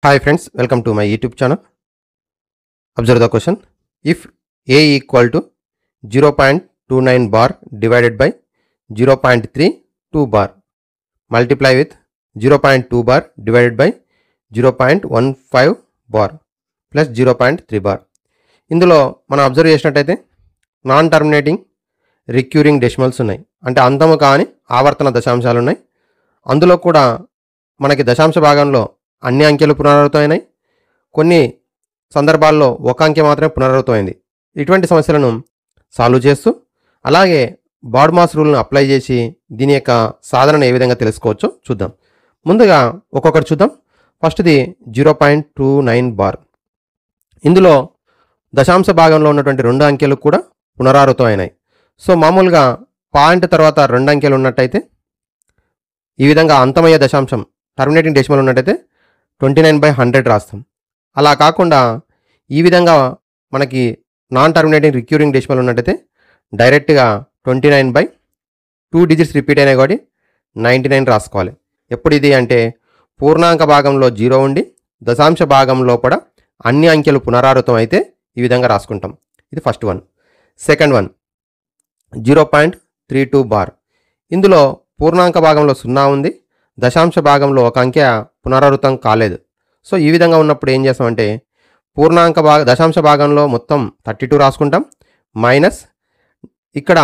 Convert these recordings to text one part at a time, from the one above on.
Hi friends, welcome to my YouTube channel. Observe the question. If A equal to 0.29 bar divided by 0.32 bar, multiply with 0.2 bar divided by 0.15 bar plus 0.3 bar. ఇందులో మనం observe చేసినట్టయితే non terminating recurring decimals ఉన్నాయి, అంటే అంతము కాని ఆవర్తన దశాంశాలు ఉన్నాయి. అందులో కూడా మనకి దశాంశ భాగంలో అన్ని అంకెలు పునరావృతమైనాయి, కొన్ని సందర్భాల్లో ఒక అంకె మాత్రమే పునరావృతమైంది. ఇటువంటి సమస్యలను సాల్వ్ చేస్తూ అలాగే బాడ్మాస్ రూల్ను అప్లై చేసి దీని యొక్క సాధనను ఏ విధంగా తెలుసుకోవచ్చో చూద్దాం. ముందుగా ఒక్కొక్కటి చూద్దాం. ఫస్ట్ది 0.29 బార్. ఇందులో దశాంశ భాగంలో ఉన్నటువంటి రెండు అంకెలు కూడా పునరావృతమైనాయి. సో మామూలుగా పాయింట్ తర్వాత రెండు అంకెలు ఉన్నట్టయితే ఈ విధంగా అంతమయ్యే దశాంశం టర్మినేటింగ్ డెసిమల్ ఉన్నట్టయితే 29/100 రాస్తాం. అలా కాకుండా ఈ విధంగా మనకి నాన్ టర్మినేటింగ్ రిక్యూరింగ్ డెసిమల్ ఉన్నట్టయితే డైరెక్ట్గా 29/2 డిజిట్స్ రిపీట్ అయినాయి కాబట్టి 99 రాసుకోవాలి. ఎప్పుడు ఇది అంటే పూర్ణాంక భాగంలో 0 ఉండి దశాంశ భాగం లోపల అన్ని అంకెలు పునరావృతం అయితే ఈ విధంగా రాసుకుంటాం. ఇది first one. Second one 0.32 bar. ఇందులో పూర్ణాంక భాగంలో 0 ఉంది, దశాంశ భాగంలో ఒక అంకె పునరావృతం కాలేదు. సో ఈ విధంగా ఉన్నప్పుడు ఏం చేస్తామంటే దశాంశ భాగంలో మొత్తం 32 రాసుకుంటాం, మైనస్ ఇక్కడ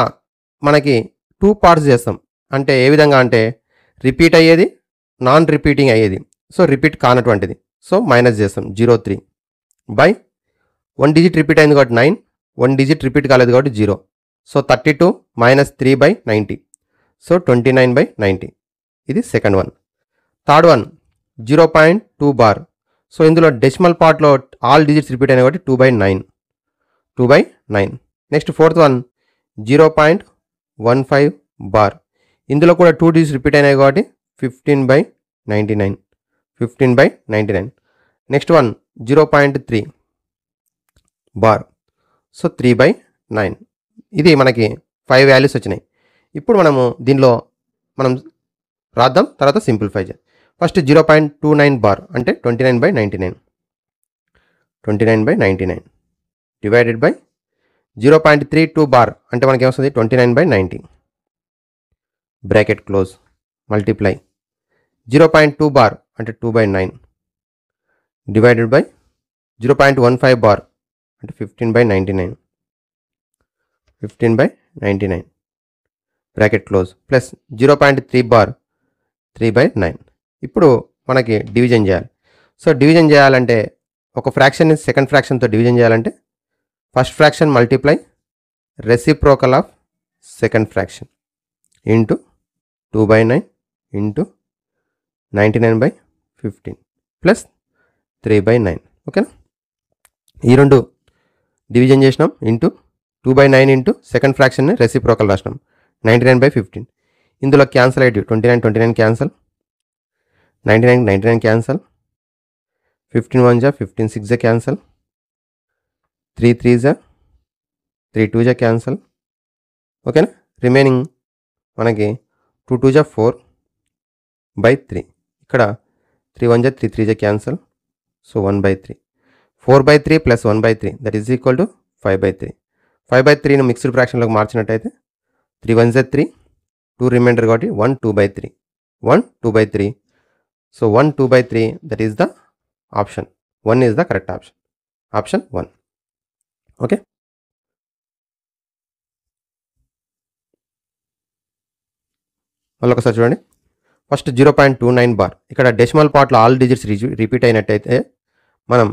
మనకి 2 పార్ట్స్ చేస్తాం. అంటే ఏ విధంగా అంటే రిపీట్ అయ్యేది, నాన్ రిపీటింగ్ అయ్యేది. సో రిపీట్ కానటువంటిది, సో మైనస్ చేస్తాం 0.3 బై 1 డిజిట్ రిపీట్ అయింది కాబట్టి 9, 1 డిజిట్ రిపీట్ కాలేదు కాబట్టి 0. So 32 minus 3/90, so 29/90. ఇది second one. Third one 0.2 bar. So ఇందులో డెసిమల్ పార్ట్లో ఆల్ డిజిట్స్ రిపీట్ అయినాయి కాబట్టి 2/9. Next fourth one 0.15 bar. ఇందులో కూడా 2 డిజిట్స్ రిపీట్ అయినాయి కాబట్టి 15/99. Next one 0.3 bar. సో 3/9. ఇది మనకి 5 వాల్యూస్ వచ్చినాయి. ఇప్పుడు దీనిలో మనం రాద్దాం, తర్వాత సింప్లిఫై చేద్దాం. ఫస్ట్ 0.29 బార్ అంటే 29/99 డివైడెడ్ బై 0.32 బార్ అంటే మనకి ఏమొస్తుంది 29/90 బ్రాకెట్ క్లోజ్ మల్టిప్లై 0.2 బార్ అంటే 2/9 డివైడెడ్ బై 0.15 బార్ అంటే 15/99 బ్రాకెట్ క్లోజ్ ప్లస్ 0.3 బార్ 3/9. ఇప్పుడు మనకి డివిజన్ చేయాలి. సో డివిజన్ చేయాలంటే ఒక ఫ్రాక్షన్ని సెకండ్ ఫ్రాక్షన్తో డివిజన్ చేయాలంటే first fraction multiply reciprocal of second fraction into 2/9 into 99/15 plus 3/9. ఓకేనా? ఈ రెండు డివిజన్ చేసినాం ఇంటూ 2/9 ఇంటూ సెకండ్ ఫ్రాక్షన్ని రెసిప్రోకల్ రాసినాం 99/15. ఇందులో క్యాన్సల్ అయ్యి 29 క్యాన్సల్, 99 క్యాన్సల్, 15 1 జా 15 6 జా క్యాన్సల్, 3 3 జా 3 2 జా క్యాన్సల్. ఓకేనా? రిమైనింగ్ మనకి 2 2 జా 4/3. ఇక్కడ 3 1 జా 3 3 జా cancel, so 1/3. 4/3 plus 1/3 that is equal to 5/3. 5/3ను మిక్స్డ్ ఫ్రాక్షన్లోకి మార్చినట్టయితే 3 1 జా 3, 2 రిమైండర్ కాబట్టి 1 2/3, 1 2/3. So 1 2/3 that is the option 1 is the correct option, option 1. Okay, మళ్ళీ ఒకసారి చూడండి. First 0.29 bar. ఇక్కడ డెసిమల్ పార్ట్లో ఆల్ డిజిట్స్ రిపీట్ అయినట్టయితే మనం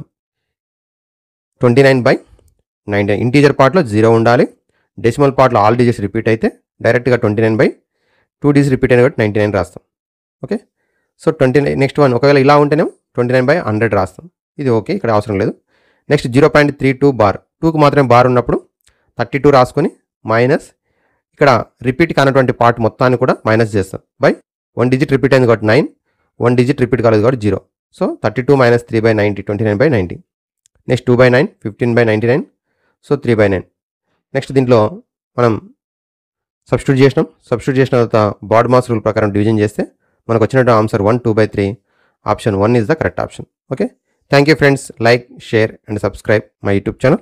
29/90 ఇంటీజర్ పార్ట్లో 0 ఉండాలి, డెసిమల్ పార్ట్లో ఆల్ డిజిట్స్ రిపీట్ అయితే డైరెక్ట్గా 29/2 డిజిట్స్ రిపీట్ అయిన కాబట్టి 99 రాస్తాం. Okay, so 29. నెక్స్ట్ వన్ ఒకవేళ ఇలా ఉంటేనేమో 29/100 రాస్తాం. ఇది ఓకే, ఇక్కడ అవసరం లేదు. Next 0.32 bar. 2కు మాత్రమే బార్ ఉన్నప్పుడు 32 రాసుకొని మైనస్ ఇక్కడ రిపీట్ కానటువంటి పార్ట్ మొత్తాన్ని కూడా మైనస్ చేస్తాం బై 1 డిజిట్ రిపీట్ అయింది కాబట్టి 9, 1 డిజిట్ రిపీట్ కాలేదు కాబట్టి 0. So 32 minus 3/90 29/90. Next 2/9 15/99, so 3/9. Next దీంట్లో మనం సబ్స్టిట్యూట్ చేసిన తర్వాత బాడ్మాస్ రూల్ ప్రకారం డివిజన్ చేస్తే మనకు వచ్చినట్టు answer 1 2/3. Option 1 is the correct option. Okay. Thank you friends. Like, share and subscribe my YouTube channel.